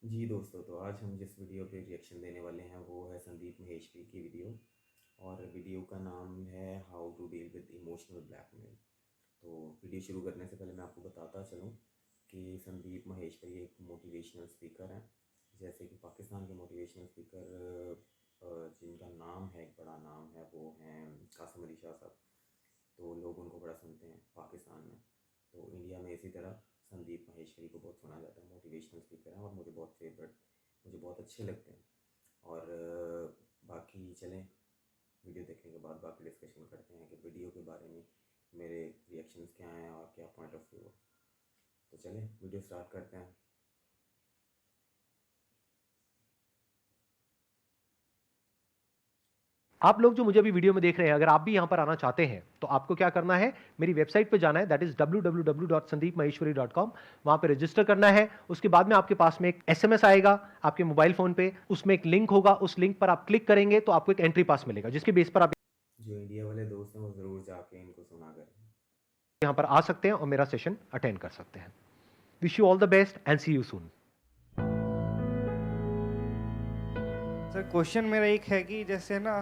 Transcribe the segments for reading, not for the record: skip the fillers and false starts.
जी दोस्तों, तो आज हम जिस वीडियो पे रिएक्शन देने वाले हैं वो है संदीप महेश्वरी की वीडियो। और वीडियो का नाम है how to deal with emotional blackmail. तो वीडियो शुरू करने से पहले मैं आपको बताता चलूँ कि संदीप महेश्वरी एक मोटिवेशनल स्पीकर हैं। जैसे कि पाकिस्तान के मोटिवेशनल स्पीकर जिनका नाम है, एक बड़ा नाम है, वो हैं कासिम अली शाह साहब। तो लोग उनको बड़ा सुनते हैं पाकिस्तान में। तो इंडिया में इसी तरह संदीप माहेश्वरी को बहुत सुना जाता है, मोटिवेशनल स्पीकर हैं और मुझे बहुत फेवरेट, मुझे बहुत अच्छे लगते हैं। और बाकी चलें, वीडियो देखने के बाद बाकी डिस्कशन करते हैं कि वीडियो के बारे में मेरे रिएक्शंस क्या हैं और क्या पॉइंट ऑफ व्यू है। तो चलें वीडियो स्टार्ट करते हैं। आप लोग जो मुझे अभी वीडियो में देख रहे हैं, अगर आप भी यहां पर आना चाहते हैं तो आपको क्या करना है, मेरी वेबसाइट पे जाना है, दैट इज www.sandeepmaheshwari.com। वहां पे रजिस्टर करना है। उसके बाद में आपके पास में एक एसएमएस आएगा आपके मोबाइल फोन पे, उसमें एक लिंक होगा, उस लिंक पर आप क्लिक करेंगे तो आपको एक एंट्री पास मिलेगा, जिसके बेस पर आप जो इंडिया वाले दोस्त हैं वो ज़रूर जाके इनको सुना करें। यहां पर आ सकते हैं और मेरा सेशन अटेंड कर सकते हैं। Wish you all the best and see you soon. Sir question मेरा एक है कि जैसे ना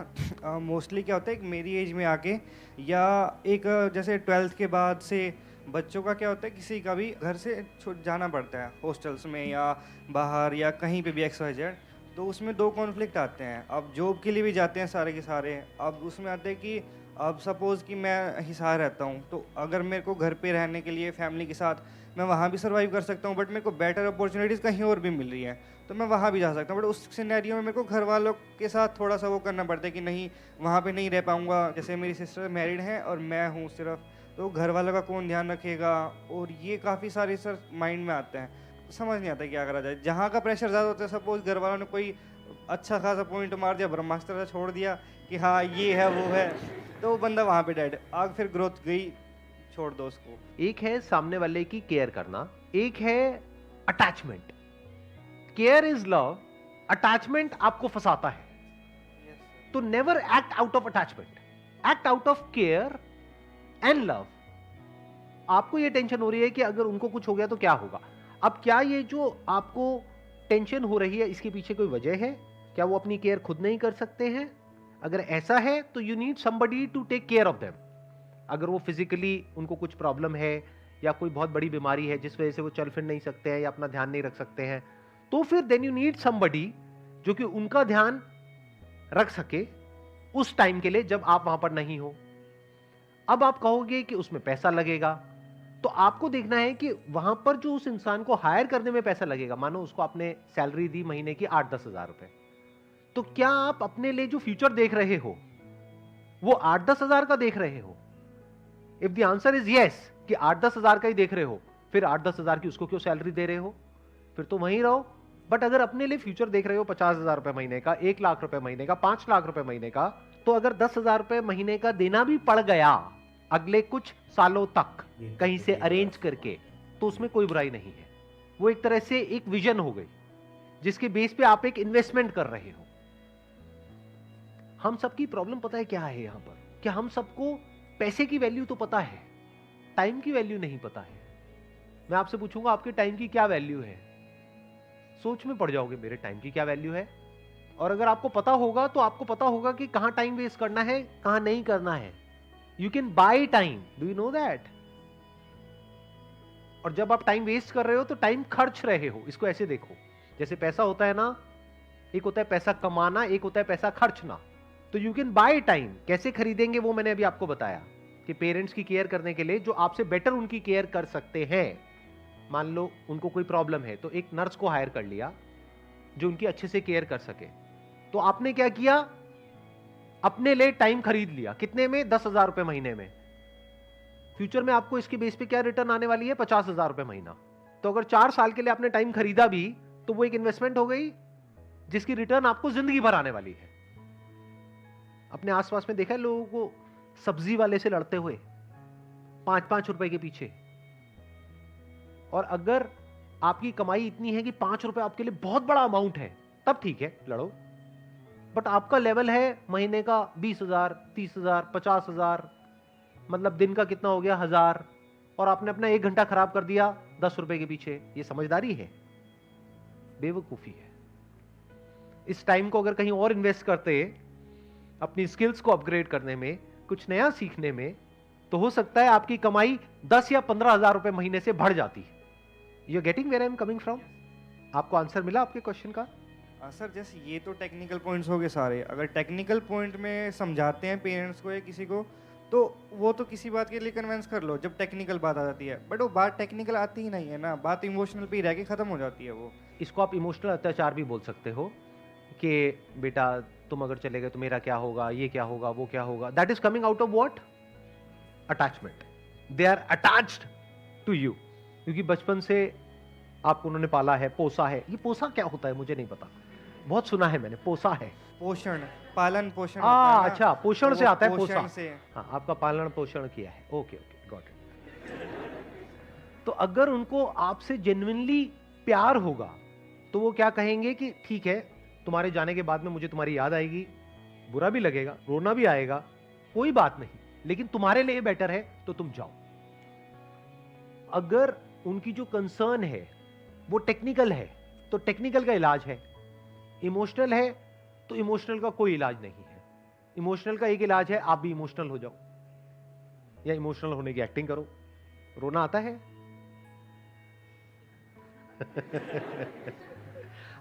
मोस्टली क्या होता है कि मेरी एज में आके या एक जैसे 12th के बाद से बच्चों का क्या होता है, किसी का भी घर से छूट जाना पड़ता है हॉस्टल्स में या बाहर या कहीं पे भी XYZ। तो उसमें दो कॉन्फ्लिक्ट आते हैं। अब जॉब के लिए भी जाते हैं सारे के सारे। अब उसमें आते हैं कि अब सपोज़ कि मैं हिसार रहता हूँ, तो अगर मेरे को घर पे रहने के लिए फैमिली के साथ मैं वहाँ भी सर्वाइव कर सकता हूँ, बट मेरे को बेटर अपॉर्चुनिटीज़ कहीं और भी मिल रही हैं तो मैं वहाँ भी जा सकता हूँ। बट उस सिनेरियो में मेरे को घर वालों के साथ थोड़ा सा वो करना पड़ता है कि नहीं, वहाँ पे नहीं रह पाऊँगा। जैसे मेरी सिस्टर मैरिड हैं और मैं हूँ सिर्फ, तो घर वालों का कौन ध्यान रखेगा। और ये काफ़ी सारे सर माइंड में आते हैं, समझ नहीं आता क्या करा जाए। जहाँ का प्रेशर ज़्यादा होता है, सपोज घर वालों ने कोई अच्छा खासा पॉइंट मार दिया, ब्रह्मास्त्र सा छोड़ दिया कि हाँ ये है वो है, तो वो बंदा वहाँ पे डेड। आग फिर ग्रोथ गई, छोड़ दो उसको। एक है सामने वाले की केयर करना, एक है attachment. Care is love, attachment आपको फंसाता है। Yes sir. तो never act out of attachment, act out of care and love. आपको ये टेंशन हो रही है कि अगर उनको कुछ हो गया तो क्या होगा। अब क्या ये जो आपको टेंशन हो रही है, इसके पीछे कोई वजह है? क्या वो अपनी केयर खुद नहीं कर सकते हैं? अगर ऐसा है तो you need somebody to take care of them. अगर वो फिजिकली उनको कुछ प्रॉब्लम है या कोई बहुत बड़ी बीमारी है जिस वजह से वो चल फिर नहीं सकते हैं या अपना ध्यान नहीं रख सकते हैं, तो फिर देन यू नीड समबडी जो कि उनका ध्यान रख सके उस टाइम के लिए जब आप वहां पर नहीं हो। अब आप कहोगे कि उसमें पैसा लगेगा, तो आपको देखना है कि वहां पर जो उस इंसान को हायर करने में पैसा लगेगा, मानो उसको आपने सैलरी दी महीने की 8-10 हजार रुपए, तो क्या आप अपने लिए जो फ्यूचर देख रहे हो वो 8-10 हजार का देख रहे हो? If the answer is yes कि 8-10 हजार का ही देख रहे हो, फिर 8-10 हजार की उसको क्यों सैलरी दे रहे हो? फिर तो वहीं रहो। बट अगर अपने लिए फ्यूचर देख रहे हो 50,000 रुपए महीने का, 1 लाख रुपए महीने का, 5 लाख रुपए महीने का, तो अगर 10 हजार रुपए महीने का देना भी पड़ गया अगले कुछ सालों तक ये कहीं से टिपिकल अरेंज बात करके, तो है। उसमें कोई बुराई नहीं है। वो एक तरह से एक विजन हो गई जिसके बेस पे आप एक इन्वेस्टमेंट कर रहे हो। हम सबकी प्रॉब्लम पता है क्या है यहां पर? क्या हम सबको पैसे की वैल्यू तो पता है, टाइम की वैल्यू नहीं पता है। मैं आपसे पूछूंगा आपके टाइम की क्या वैल्यू है, सोच में पड़ जाओगे मेरे टाइम की क्या वैल्यू है। और अगर आपको पता होगा तो आपको पता होगा कि कहां टाइम वेस्ट करना है, कहां नहीं करना है। You can by time, do you know that? और जब आप टाइम वेस्ट कर रहे हो तो टाइम खर्च रहे हो। इसको ऐसे देखो, जैसे पैसा होता है ना, एक होता है पैसा कमाना, एक होता है पैसा खर्चना। तो यू कैन बाय टाइम। कैसे खरीदेंगे वो मैंने अभी आपको बताया कि पेरेंट्स की केयर करने के लिए जो आपसे बेटर उनकी केयर कर सकते हैं। मान लो उनको कोई प्रॉब्लम है तो एक नर्स को हायर कर लिया जो उनकी अच्छे से केयर कर सके। तो आपने क्या किया, अपने लिए टाइम खरीद लिया। कितने में? 10,000 रुपए महीने में। फ्यूचर में आपको इसके बेस पे क्या रिटर्न आने वाली है? 50,000 रुपए महीना। तो अगर 4 साल के लिए आपने टाइम खरीदा भी तो वो एक इन्वेस्टमेंट हो गई जिसकी रिटर्न आपको जिंदगी भर आने वाली है। अपने आसपास में देखा है लोगों को सब्जी वाले से लड़ते हुए 5-5 रुपए के पीछे। और अगर आपकी कमाई इतनी है कि 5 रुपए आपके लिए बहुत बड़ा अमाउंट है, तब ठीक है लड़ो। बट आपका लेवल है महीने का 20,000, 30,000, 50,000, मतलब दिन का कितना हो गया? 1,000। और आपने अपना 1 घंटा खराब कर दिया 10 रुपए के पीछे। ये समझदारी है? बेवकूफ़ी है। इस टाइम को अगर कहीं और इन्वेस्ट करते, अपनी स्किल्स को अपग्रेड करने में, कुछ नया सीखने में, तो हो सकता है आपकी कमाई 10 या 15,000 रुपए महीने से बढ़ जाती है। You are getting where I am coming from? आपको आंसर मिला आपके क्वेश्चन का? सर जैसे ये तो टेक्निकल पॉइंट्स हो गए सारे, अगर टेक्निकल पॉइंट में समझाते हैं पेरेंट्स को या किसी को, तो वो तो किसी बात के लिए कन्विंस कर लो जब टेक्निकल बात आ जाती है, बट वो बात टेक्निकल आती ही नहीं है ना, बात इमोशनल पे ही रह के खत्म हो जाती है वो। इसको आप इमोशनल अत्याचार भी बोल सकते हो कि बेटा तुम अगर चले गए तो मेरा क्या होगा, ये क्या होगा, वो क्या होगा। That is coming out of what? Attachment. They are attached to you, क्योंकि बचपन से आपको उन्होंने पाला है, पोसा है। ये पोसा क्या होता है मुझे नहीं पता, बहुत सुना है मैंने, पोसा है। पोषण, पालन पोषण होता है ना, अच्छा, पोषण तो से वो आता है पोषण पोसा। से। हाँ, आपका पालन पोषण किया है। Okay okay, got it. तो अगर उनको आपसे जेन्युइनली प्यार होगा तो वो क्या कहेंगे कि ठीक है, तुम्हारे जाने के बाद में मुझे तुम्हारी याद आएगी, बुरा भी लगेगा, रोना भी आएगा, कोई बात नहीं, लेकिन तुम्हारे लिए बेटर है तो तुम जाओ। अगर उनकी जो कंसर्न है वो टेक्निकल है तो टेक्निकल का इलाज है, इमोशनल है तो इमोशनल का कोई इलाज नहीं है। इमोशनल का एक इलाज है, आप भी इमोशनल हो जाओ या इमोशनल होने की एक्टिंग करो। रोना आता है?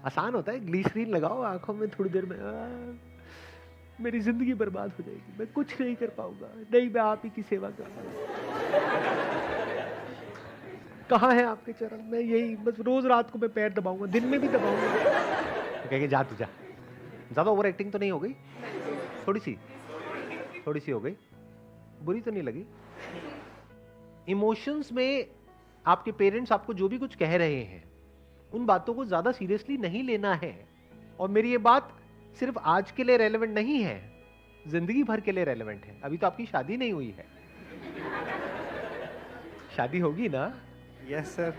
आसान होता है, ग्लिसरीन लगाओ आंखों में, थोड़ी देर में मेरी जिंदगी बर्बाद हो जाएगी, मैं कुछ नहीं कर पाऊंगा, नहीं मैं आप ही की सेवा कर पाऊंगा। कहाँ है आपके चरण? मैं यही बस रोज रात को मैं पैर दबाऊंगा, दिन में भी दबाऊंगा। तो कहेंगे जा तू जा। ज्यादा ओवर एक्टिंग तो नहीं हो गई? थोड़ी सी हो गई, बुरी तो नहीं लगी? इमोशंस में आपके पेरेंट्स आपको जो भी कुछ कह रहे हैं उन बातों को ज्यादा सीरियसली नहीं लेना है। और मेरी ये बात सिर्फ आज के लिए रेलेवेंट नहीं है, जिंदगी भर के लिए रेलेवेंट है। अभी तो आपकी शादी नहीं हुई है, शादी होगी ना? Yes sir.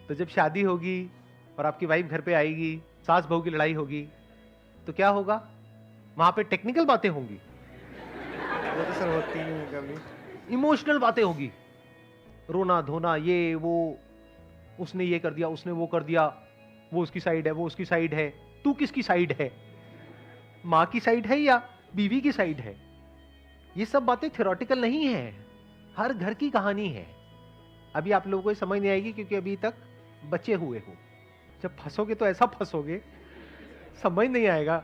तो जब शादी होगी और आपकी वाइफ घर पे आएगी, सास बहू की लड़ाई होगी, तो क्या होगा? वहां पे टेक्निकल बातें होंगी, वो तो सर होती ही नहीं कभी। इमोशनल बातें होगी, रोना धोना, ये वो, उसने ये कर दिया, उसने वो कर दिया, वो उसकी साइड है, वो उसकी साइड है। तू किसकी साइड है? माँ की साइड है या बीवी की साइड है? ये सब बातें थ्योरेटिकल नहीं है, हर घर की कहानी है। अभी आप लोगों को समझ नहीं आएगी क्योंकि अभी तक बचे हुए हो। जब फंसोगे तो ऐसा फंसोगे, समझ नहीं आएगा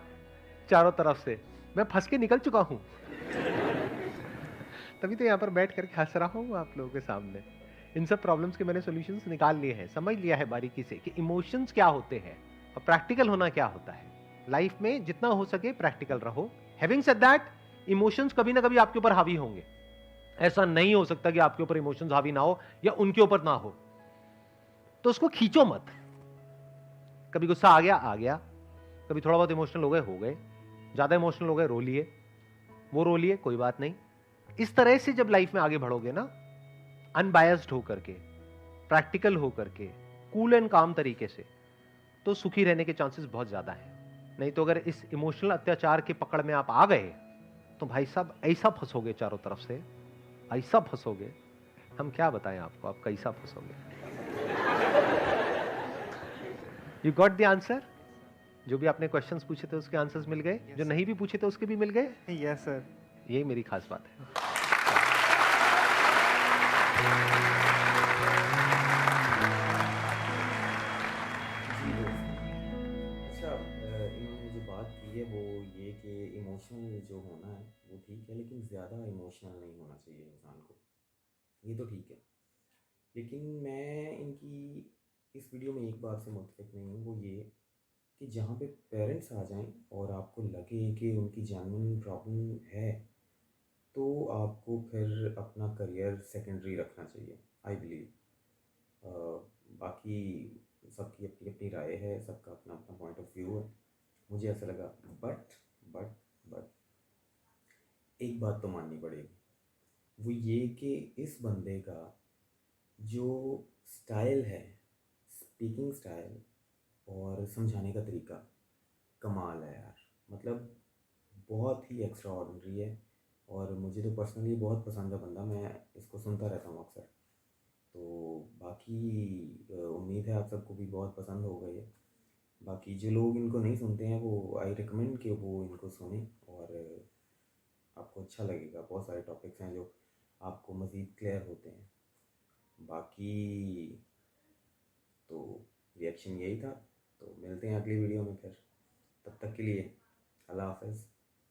चारों तरफ से। मैं फंस के निकल चुका हूं, तभी तो यहां पर बैठ करके हंस रहा हूं आप लोगों के सामने। इन सब प्रॉब्लम्स के मैंने सॉल्यूशंस निकाल लिए हैं, समझ लिया है बारीकी से कि इमोशंस क्या होते हैं और प्रैक्टिकल होना क्या होता है। लाइफ में जितना हो सके प्रैक्टिकल रहो। हैविंग सेड दैट, इमोशंस कभी ना कभी आपके ऊपर हावी होंगे। ऐसा नहीं हो सकता कि आपके ऊपर इमोशंस हावी ना हो या उनके ऊपर ना हो, तो उसको खींचो मत। कभी गुस्सा आ गया, कभी थोड़ा बहुत इमोशनल हो गए, ज्यादा इमोशनल हो गए, रो लिए, वो रो लिए, कोई बात नहीं। इस तरह से जब लाइफ में आगे बढ़ोगे ना, अनबायस्ड होकर के, प्रैक्टिकल होकर के, कूल एंड काम तरीके से, तो सुखी रहने के चांसेस बहुत ज्यादा हैं। नहीं तो अगर इस इमोशनल अत्याचार के पकड़ में आप आ गए तो भाई साहब ऐसा फंसोगे चारों तरफ से, ऐसा फंसोगे, हम क्या बताएं आपको, आप कैसा फंसोगे। You got the answer? जो भी आपने क्वेश्चंस पूछे थे उसके आंसर्स मिल गए, जो नहीं भी पूछे थे उसके भी मिल गए। Yes sir. यही मेरी खास बात है। अच्छा, इन्होंने जो बात की है वो ये कि इमोशनल जो होना है वो ठीक है, लेकिन ज़्यादा इमोशनल नहीं होना चाहिए इंसान को। ये तो ठीक है, लेकिन मैं इनकी इस वीडियो में एक बात से मुत्तफिक नहीं हूँ, वो ये कि जहाँ पे पेरेंट्स आ जाएं और आपको लगे कि उनकी जेन्युइन प्रॉब्लम है, तो आपको फिर अपना करियर सेकेंडरी रखना चाहिए, आई बिलीव। बाकी सबकी अपनी अपनी राय है, सबका अपना अपना पॉइंट ऑफ व्यू है, मुझे ऐसा लगा। बट बट बट एक बात तो माननी पड़ेगी, वो ये कि इस बंदे का जो स्टाइल है, स्पीकिंग स्टाइल और समझाने का तरीका कमाल है यार। मतलब बहुत ही एक्स्ट्रा ऑर्डिनरी है और मुझे तो पर्सनली बहुत पसंद है बंदा, मैं इसको सुनता रहता हूँ अक्सर। तो बाकी उम्मीद है आप सबको भी बहुत पसंद होगा ये। बाकी जो लोग इनको नहीं सुनते हैं वो आई रिकमेंड कि वो इनको सुने, और आपको अच्छा लगेगा। बहुत सारे टॉपिक्स हैं जो आपको मज़ीद क्लियर होते हैं। बाकी तो रिएक्शन यही था, तो मिलते हैं अगली वीडियो में फिर। तब तक के लिए अल्लाह हाफ़िज़।